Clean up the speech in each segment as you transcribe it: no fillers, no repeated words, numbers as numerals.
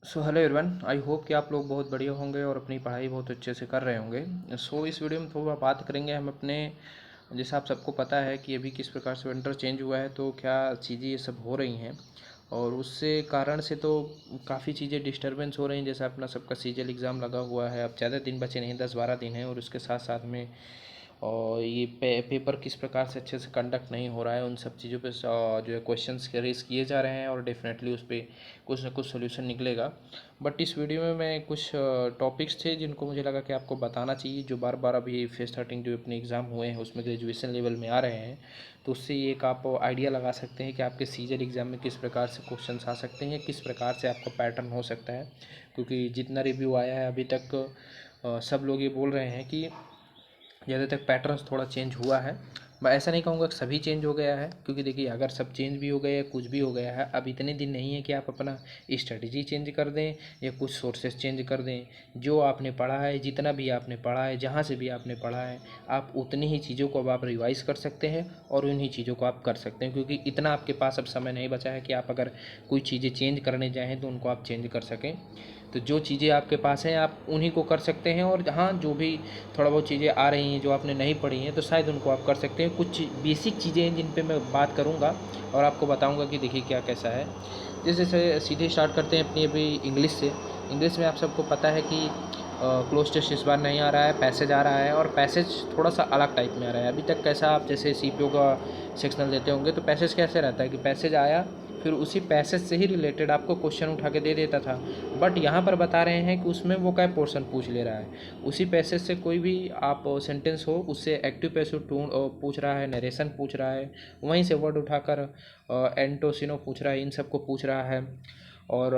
Hello everyone, I hope कि आप लोग बहुत बढ़िया होंगे और अपनी पढ़ाई बहुत अच्छे से कर रहे होंगे। इस वीडियो में थोड़ा बात करेंगे हम अपने। जैसे आप सबको पता है कि अभी किस प्रकार से विंटर चेंज हुआ है, तो क्या चीज़ें ये सब हो रही हैं और उससे कारण से तो काफ़ी चीज़ें डिस्टरबेंस हो रही हैं। जैसे अपना सबका सीजल एग्ज़ाम लगा हुआ है, अब ज़्यादा दिन बचे नहीं, 10-12 दिन हैं, और उसके साथ साथ में और ये पेपर किस प्रकार से अच्छे से कंडक्ट नहीं हो रहा है, उन सब चीज़ों पे जो है क्वेश्चंस रेज किए जा रहे हैं और डेफिनेटली उस पर कुछ ना कुछ सोल्यूशन निकलेगा। बट इस वीडियो में मैं कुछ टॉपिक्स थे जिनको मुझे लगा कि आपको बताना चाहिए, जो बार बार अभी फेस 13 जो अपने एग्ज़ाम हुए हैं उसमें ग्रेजुएशन लेवल में आ रहे हैं। तो उससे एक आप आइडिया लगा सकते हैं कि आपके सीजल एग्ज़ाम में किस प्रकार से क्वेश्चंस आ सकते हैं, किस प्रकार से आपका पैटर्न हो सकता है। क्योंकि जितना रिव्यू आया है अभी तक सब लोग ये बोल रहे हैं कि ज़्यादातर पैटर्न्स थोड़ा चेंज हुआ है। मैं ऐसा नहीं कहूँगा कि सभी चेंज हो गया है, क्योंकि देखिए अगर सब चेंज भी हो गया या कुछ भी हो गया है, अब इतने दिन नहीं है कि आप अपना स्ट्रेटजी चेंज कर दें या कुछ सोर्सेज चेंज कर दें। जो आपने पढ़ा है, जितना भी आपने पढ़ा है, जहाँ से भी आपने पढ़ा है, आप उतनी ही चीज़ों को अब आप रिवाइज़ कर सकते हैं और उन्हीं चीज़ों को आप कर सकते हैं। क्योंकि इतना आपके पास अब समय नहीं बचा है कि आप अगर कोई चीज़ें चेंज करने जाएँ तो उनको आप चेंज कर सकें। तो जो चीज़ें आपके पास हैं आप उन्हीं को कर सकते हैं, और हाँ, जो भी थोड़ा बहुत चीज़ें आ रही हैं जो आपने नहीं पढ़ी हैं तो शायद उनको आप कर सकते हैं। कुछ बेसिक चीज़ें हैं जिन पे मैं बात करूँगा और आपको बताऊँगा कि देखिए क्या कैसा है। जैसे सीधे स्टार्ट करते हैं अपनी अभी इंग्लिश से। इंग्लिश में आप सबको पता है कि क्लोज टेस्ट इस बार नहीं आ रहा है, पैसेज आ रहा है, और पैसेज थोड़ा सा अलग टाइप में आ रहा है। अभी तक कैसा, आप जैसे सीपीओ का सेक्शनल देते होंगे तो पैसेज कैसे रहता है कि पैसेज आया, फिर उसी पैसेज से ही रिलेटेड आपको क्वेश्चन उठा के दे देता था। बट यहाँ पर बता रहे हैं कि उसमें वो क्या पोर्शन पूछ ले रहा है, उसी पैसेज से कोई भी आप सेंटेंस हो उससे एक्टिव पैसिव टून पूछ रहा है, नरेशन पूछ रहा है, वहीं से वर्ड उठाकर एंटोसिनो पूछ रहा है, इन सब को पूछ रहा है। और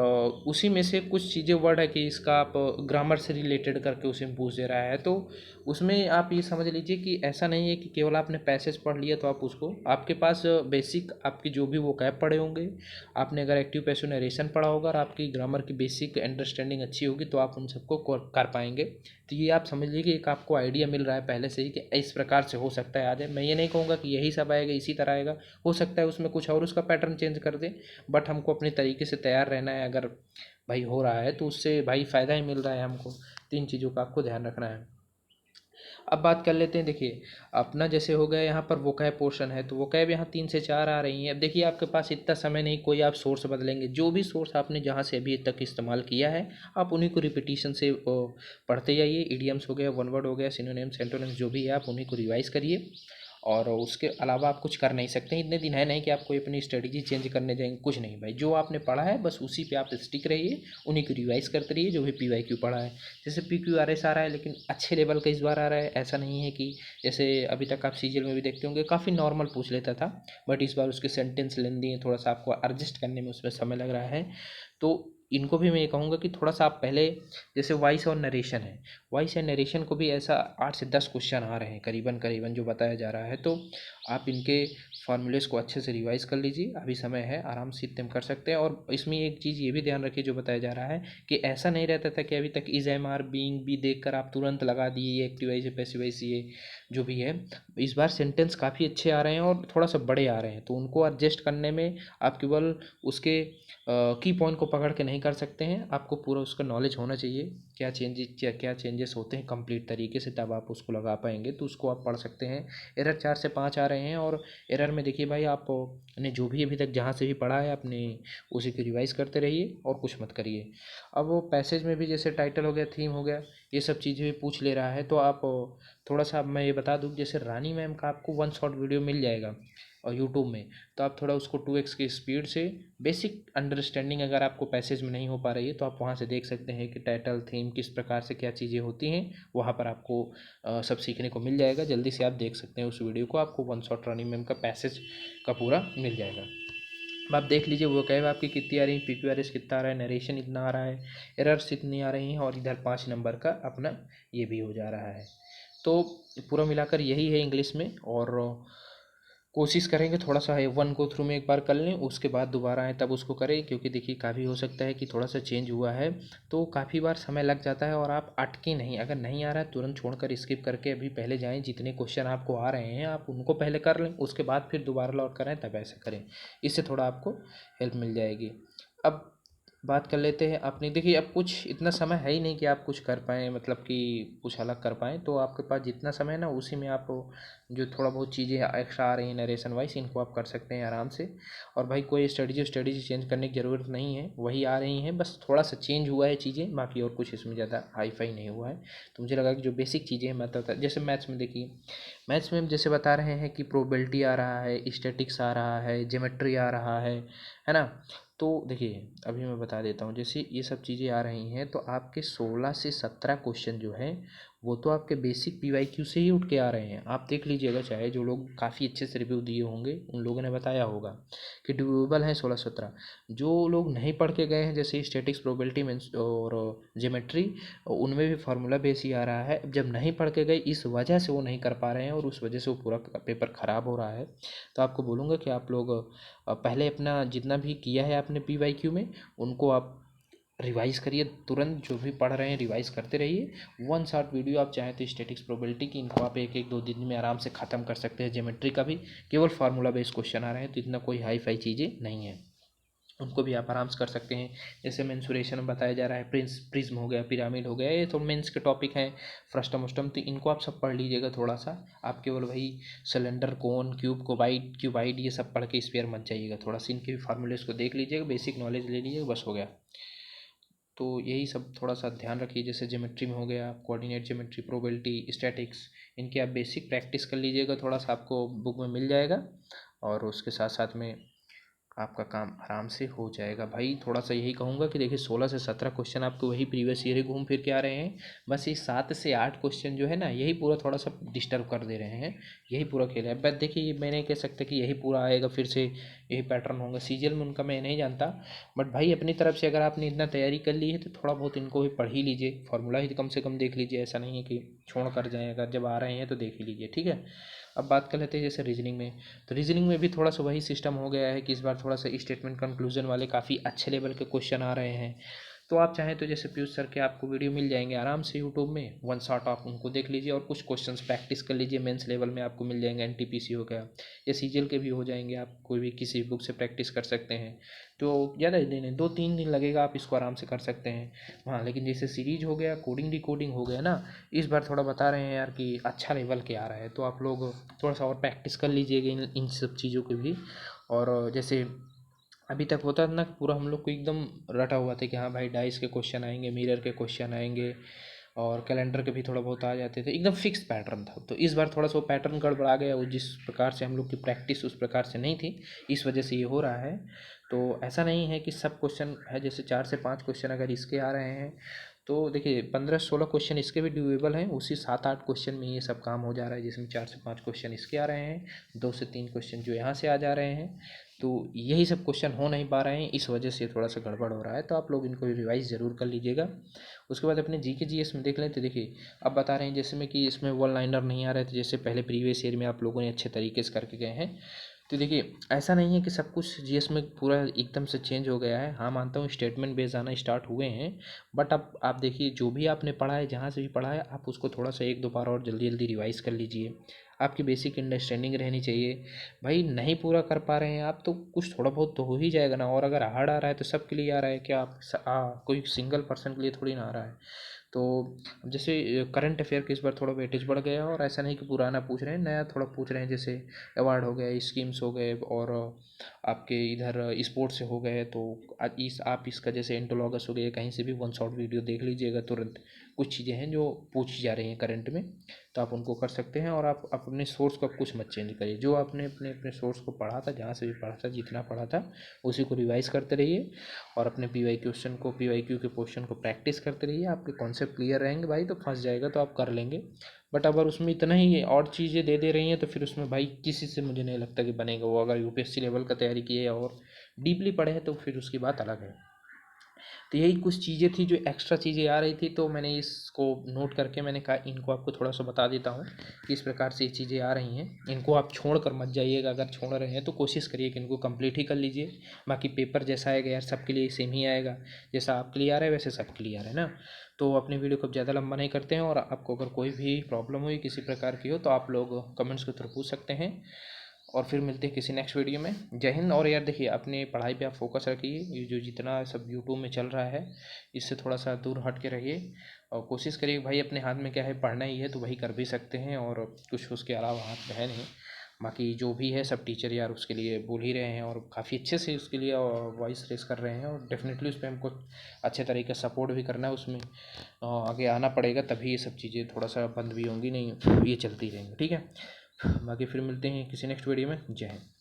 उसी में से कुछ चीज़ें वर्ड है कि इसका आप ग्रामर से रिलेटेड करके उसे में पूछ दे रहा है। तो उसमें आप ये समझ लीजिए कि ऐसा नहीं है कि केवल आपने पैसेज पढ़ लिया तो आप उसको, आपके पास बेसिक आपकी जो भी वो कैप पढ़े होंगे, आपने अगर एक्टिव पैसिव नरेशन पढ़ा होगा और आपकी ग्रामर की बेसिक अंडरस्टैंडिंग अच्छी होगी तो आप उन सबको कर पाएंगे। तो ये आप समझ लीजिए कि एक आपको आइडिया मिल रहा है पहले से ही कि इस प्रकार से हो सकता है आ जाए। मैं ये नहीं कहूँगा कि यही सब आएगा, इसी तरह आएगा, हो सकता है उसमें कुछ और उसका पैटर्न चेंज कर दे। बट हमको अपने तरीके से तैयार रहना है। अगर भाई हो रहा है तो उससे भाई फ़ायदा ही मिल रहा है हमको। तीन चीज़ों का आपको ध्यान रखना है। अब बात कर लेते हैं। देखिए अपना जैसे हो गया यहाँ पर वोकैब पोर्शन है, तो वोकैब यहाँ 3 से 4 आ रही हैं। अब देखिए आपके पास इतना समय नहीं, कोई आप सोर्स बदलेंगे, जो भी सोर्स आपने जहाँ से अभी तक इस्तेमाल किया है आप उन्हीं को रिपीटिशन से पढ़ते जाइए। इडियम्स हो गया, वन वर्ड हो गया, सिनोनिम्स एंटोनिम्स जो भी है आप उन्हीं को रिवाइज करिए। और उसके अलावा आप कुछ कर नहीं सकते। इतने दिन है नहीं कि आप कोई अपनी स्ट्रेटजी चेंज करने जाएंगे, कुछ नहीं भाई। जो आपने पढ़ा है बस उसी पे आप स्टिक रहिए, उन्हीं को रिवाइज करते रहिए। जो भी PYQ पढ़ा है, जैसे PQRS आ रहा है लेकिन अच्छे लेवल का इस बार आ रहा है। ऐसा नहीं है कि जैसे अभी तक आप सीजीएल में भी देखते होंगे काफ़ी नॉर्मल पूछ लेता था, बट इस बार उसके सेंटेंस लेंदी है, थोड़ा सा आपको एडजस्ट करने में उसमें समय लग रहा है। तो इनको भी मैं ये कहूँगा कि थोड़ा सा आप पहले, जैसे वॉइस और नरेशन है, वॉइस एंड नरेशन को भी ऐसा 8 से 10 क्वेश्चन आ रहे हैं करीबन करीबन जो बताया जा रहा है। तो आप इनके फार्मूलेस को अच्छे से रिवाइज कर लीजिए, अभी समय है, आराम से इतने कर सकते हैं। और इसमें एक चीज़ ये भी ध्यान रखिए जो बताया जा रहा है कि ऐसा नहीं रहता था कि अभी तक इज एम आर बीइंग भी देख कर आप तुरंत लगा दिए ये एक्टिव वाइज पैसिव वाइज ये जो भी है। इस बार सेंटेंस काफ़ी अच्छे आ रहे हैं और थोड़ा सा बड़े आ रहे हैं, तो उनको एडजस्ट करने में आप केवल उसके की पॉइंट को पकड़ के नहीं कर सकते हैं, आपको पूरा उसका नॉलेज होना चाहिए। क्या चेंजेस होते हैं कंप्लीट तरीके से, तब आप उसको लगा पाएंगे। तो उसको आप पढ़ सकते हैं। एरर 4 से 5 आ रहे हैं, और एरर में देखिए भाई आपने जो भी अभी तक जहाँ से भी पढ़ा है अपने उसी को रिवाइज करते रहिए और कुछ मत करिए। अब वो पैसेज में भी जैसे टाइटल हो गया, थीम हो गया, ये सब चीज़ें भी पूछ ले रहा है। तो आप थोड़ा सा, मैं ये बता दूँ, जैसे रानी मैम का आपको वन शॉट वीडियो मिल जाएगा और यूट्यूब में, तो आप थोड़ा उसको 2x की स्पीड से बेसिक अंडरस्टैंडिंग अगर आपको पैसेज में नहीं हो पा रही है तो आप वहाँ से देख सकते हैं कि टाइटल थीम किस प्रकार से क्या चीज़ें होती हैं। वहाँ पर आपको सब सीखने को मिल जाएगा। जल्दी से आप देख सकते हैं उस वीडियो को, आपको वन शॉट रानी मैम का पैसेज का पूरा मिल जाएगा। अब आप देख लीजिए वो कैब आपकी कितनी आ रही है, PQRS कितना आ रहा है, नरेशन इतना आ रहा है, एरर्स इतनी आ रही हैं, और इधर 5 नंबर का अपना ये भी हो जा रहा है। तो पूरा मिलाकर यही है इंग्लिश में। और कोशिश करेंगे थोड़ा सा वन को थ्रू में एक बार कर लें, उसके बाद दोबारा आए तब उसको करें। क्योंकि देखिए काफ़ी हो सकता है कि थोड़ा सा चेंज हुआ है तो काफ़ी बार समय लग जाता है, और आप अटके नहीं, अगर नहीं आ रहा है तुरंत छोड़कर स्किप करके अभी पहले जाएं। जितने क्वेश्चन आपको आ रहे हैं आप उनको पहले कर लें, उसके बाद फिर दोबारा लौट करें, तब ऐसा करें। इससे थोड़ा आपको हेल्प मिल जाएगी। अब बात कर लेते हैं अपनी। देखिए अब कुछ इतना समय है ही नहीं कि आप कुछ कर पाएँ, मतलब कि कुछ अलग कर पाएँ। तो आपके पास जितना समय है ना, उसी में आप जो थोड़ा बहुत चीज़ें एक्स्ट्रा आ रही हैं नरेशन वाइज, इनको आप कर सकते हैं आराम से। और भाई कोई स्ट्रेटजी चेंज करने की ज़रूरत नहीं है, वही आ रही हैं, बस थोड़ा सा चेंज हुआ है चीज़ें, बाकी और कुछ इसमें ज़्यादा हाई फाई नहीं हुआ है। तो मुझे लगा कि जो बेसिक चीज़ें हैं मैं बता, जैसे मैथ्स में देखिए, मैथ्स में हम जैसे बता रहे हैं कि प्रोबेबिलिटी आ रहा है, स्टैटिक्स आ रहा है, ज्योमेट्री आ रहा है ना। तो देखिए अभी मैं बता देता हूँ, जैसे ये सब चीज़ें आ रही हैं तो आपके 16 से 17 क्वेश्चन जो हैं वो तो आपके बेसिक पीवाईक्यू से ही उठ के आ रहे हैं। आप देख लीजिएगा, चाहे जो लोग काफ़ी अच्छे से रिव्यू दिए होंगे उन लोगों ने बताया होगा कि ड्यूरेबल हैं 16-17। जो लोग नहीं पढ़ के गए हैं, जैसे स्टैटिक्स, प्रोबेबिलिटी मीन्स और ज्योमेट्री, उनमें भी फार्मूला बेस ही आ रहा है। जब नहीं पढ़ के गए इस वजह से वो नहीं कर पा रहे हैं और उस वजह से वो पूरा पेपर ख़राब हो रहा है। तो आपको बोलूँगा कि आप लोग पहले अपना जितना भी किया है आपने पीवाईक्यू में, उनको आप रिवाइज करिए तुरंत। जो भी पढ़ रहे हैं रिवाइज करते रहिए। वन शॉट वीडियो आप चाहें तो स्टैटिक्स, प्रोबेबिलिटी की, इनको आप एक एक दो दिन में आराम से ख़त्म कर सकते हैं। ज्योमेट्री का भी केवल फार्मूला बेस्ड क्वेश्चन आ रहे हैं, तो इतना कोई हाई फाई चीज़ें नहीं है, उनको भी आप आराम से कर सकते हैं। जैसे मेंसुरेशन में बताया जा रहा है, प्रिज्म हो गया, पिरामिड हो गया, ये तो मेंस के टॉपिक हैं, फ्रस्टम उस्टम, तो इनको आप सब पढ़ लीजिएगा थोड़ा सा। आप केवल वही सिलेंडर, कोन, क्यूब, क्यूबाइड ये सब पढ़ के स्फीयर मत जाइएगा, थोड़ा सा इनके भी फार्मूलेस को देख लीजिएगा, बेसिक नॉलेज ले लीजिएगा, बस हो गया। तो यही सब थोड़ा सा ध्यान रखिए। जैसे ज्योमेट्री में हो गया, कोऑर्डिनेट ज्योमेट्री, प्रोबेबिलिटी, स्टैटिक्स, इनकी आप बेसिक प्रैक्टिस कर लीजिएगा, थोड़ा सा आपको बुक में मिल जाएगा। और उसके साथ साथ में आपका काम आराम से हो जाएगा। भाई थोड़ा सा यही कहूँगा कि देखिए 16 से 17 क्वेश्चन आपको वही प्रीवियस ईयर ही घूम फिर के आ रहे हैं। बस ये 7 से 8 क्वेश्चन जो है ना, यही पूरा थोड़ा सा डिस्टर्ब कर दे रहे हैं, यही पूरा खेल है। बट देखिए ये मैं नहीं कह सकता कि यही पूरा आएगा फिर से, यही पैटर्न होगा। सीजीएल में उनका मैं नहीं जानता, बट भाई अपनी तरफ से अगर आपने इतना तैयारी कर ली है तो थोड़ा बहुत इनको भी पढ़ ही लीजिए, फार्मूला ही कम से कम देख लीजिए। ऐसा नहीं है कि छोड़ कर जाएँ, अगर जब आ रहे हैं तो देख ही लीजिए, ठीक है। अब बात कर लेते हैं जैसे रीजनिंग में। तो रीजनिंग में भी थोड़ा सा वही सिस्टम हो गया है कि इस बार थोड़ा सा स्टेटमेंट कंक्लूजन वाले काफ़ी अच्छे लेवल के क्वेश्चन आ रहे हैं। तो आप चाहें तो जैसे पीयूष सर के आपको वीडियो मिल जाएंगे आराम से यूट्यूब में, वन शॉट आप उनको देख लीजिए और कुछ क्वेश्चंस प्रैक्टिस कर लीजिए। मेंस लेवल में आपको मिल जाएंगे, एनटीपीसी हो गया या सीजीएल के भी हो जाएंगे, आप कोई भी किसी बुक से प्रैक्टिस कर सकते हैं। तो ज़्यादा दिन नहीं, 2-3 दिन लगेगा, आप इसको आराम से कर सकते हैं। हाँ लेकिन जैसे सीरीज हो गया, कोडिंग डिकोडिंग हो गया ना, इस बार थोड़ा बता रहे हैं यार कि अच्छा लेवल के आ रहा है, तो आप लोग थोड़ा सा और प्रैक्टिस कर लीजिएगा इन सब चीज़ों की भी। और जैसे अभी तक होता था ना, पूरा हम लोग को एकदम रटा हुआ था कि हाँ भाई डाइस के क्वेश्चन आएंगे, मिरर के क्वेश्चन आएंगे और कैलेंडर के भी थोड़ा बहुत आ जाते थे, एकदम फिक्स पैटर्न था। तो इस बार थोड़ा सा वो पैटर्न गड़बड़ा गया, वो जिस प्रकार से हम लोग की प्रैक्टिस उस प्रकार से नहीं थी, इस वजह से ये हो रहा है। तो ऐसा नहीं है कि सब क्वेश्चन है, जैसे 4 से 5 क्वेश्चन अगर इसके आ रहे हैं तो देखिए 15-16 क्वेश्चन इसके भी ड्यूएबल हैं, उसी 7-8 क्वेश्चन में ये सब काम हो जा रहा है, जिसमें 4 से 5 क्वेश्चन इसके आ रहे हैं, 2 से 3 क्वेश्चन जो यहाँ से आ जा रहे हैं। तो यही सब क्वेश्चन हो नहीं पा रहे हैं, इस वजह से थोड़ा सा गड़बड़ हो रहा है। तो आप लोग इनको रिवाइज ज़रूर कर लीजिएगा। उसके बाद अपने जीके जीएस में देख लें तो देखिए अब बता रहे हैं जैसे में कि इसमें वन लाइनर नहीं आ रहे थे, जैसे पहले प्रीवियस ईयर में आप लोगों ने अच्छे तरीके से करके गए हैं। तो देखिए ऐसा नहीं है कि सब कुछ जीएस में पूरा एकदम से चेंज हो गया है। हाँ मानता हूँ स्टेटमेंट बेस आना स्टार्ट हुए हैं, बट अब आप देखिए जो भी आपने पढ़ा है, जहाँ से भी पढ़ा है, आप उसको थोड़ा सा 1-2 बार और जल्दी जल्दी रिवाइज कर लीजिए। आपकी बेसिक अंडरस्टैंडिंग रहनी चाहिए। भाई नहीं पूरा कर पा रहे हैं आप तो कुछ थोड़ा बहुत तो हो ही जाएगा ना। और अगर हार्ड आ रहा है तो सबके लिए आ रहा है क्या, आप कोई सिंगल पर्सन के लिए थोड़ी ना आ रहा है। तो जैसे करंट अफेयर के इस बार थोड़ा वेटेज बढ़ गया, और ऐसा नहीं कि पुराना पूछ रहे हैं, नया थोड़ा पूछ रहे हैं। जैसे अवार्ड हो गया, स्कीम्स हो गए, और आपके इधर स्पोर्ट्स से हो गए। तो आप इसका जैसे एंटोलॉगस हो गया, कहीं से भी वन शॉट वीडियो देख लीजिएगा तुरंत। कुछ चीज़ें हैं जो पूछी जा रही हैं करंट में, तो आप उनको कर सकते हैं। और आप अपने सोर्स को कुछ मत चेंज करिए, जो आपने अपने अपने सोर्स को पढ़ा था, जहाँ से भी पढ़ा था, जितना पढ़ा था उसी को रिवाइज करते रहिए। और अपने पीवाईक्यू के क्वेश्चन को प्रैक्टिस करते रहिए। आपके कॉन्सेप्ट क्लियर रहेंगे भाई तो फंस जाएगा, तो आप कर लेंगे। बट अगर उसमें इतना ही और चीज़ें दे दे रही हैं तो फिर उसमें भाई किसी से मुझे नहीं लगता कि बनेगा वो। अगर यूपीएससी लेवल का तैयारी किए और डीपली पढ़े हैं तो फिर उसकी बात अलग है। तो यही कुछ चीज़ें थी जो एक्स्ट्रा चीज़ें आ रही थी, तो मैंने इसको नोट करके मैंने कहा इनको आपको थोड़ा सा बता देता हूँ कि इस प्रकार से ये चीज़ें आ रही हैं। इनको आप छोड़ कर मत जाइएगा, अगर छोड़ रहे हैं तो कोशिश करिए कि इनको कंप्लीट ही कर लीजिए। बाकी पेपर जैसा आएगा यार सबके लिए सेम ही आएगा, जैसा आपके लिए आ रहा है वैसे सबके लिए आ रहा है ना। तो अपनी वीडियो को ज़्यादा लंबा नहीं करते हैं, और आपको अगर कोई भी प्रॉब्लम हुई किसी प्रकार की हो तो आप लोग कमेंट्स के थ्रू पूछ सकते हैं। और फिर मिलते हैं किसी नेक्स्ट वीडियो में। जय हिंद। और यार देखिए, अपनी पढ़ाई पे आप फोकस रखिए, ये जो जितना सब यूट्यूब में चल रहा है इससे थोड़ा सा दूर हट के रहिए, और कोशिश करिए भाई, अपने हाथ में क्या है, पढ़ना ही है तो वही कर भी सकते हैं, और कुछ उसके अलावा हाथ में है नहीं। बाकी जो भी है सब टीचर यार उसके लिए बोल ही रहे हैं, और काफ़ी अच्छे से उसके लिए वॉइस रेस कर रहे हैं, और डेफिनेटली उस पर हमको अच्छे तरीके से सपोर्ट भी करना है, उसमें आगे आना पड़ेगा, तभी ये सब चीज़ें थोड़ा सा बंद भी होंगी, नहीं ये चलती रहेंगी। ठीक है, बाकी फिर मिलते हैं किसी नेक्स्ट वीडियो में। जय हिंद।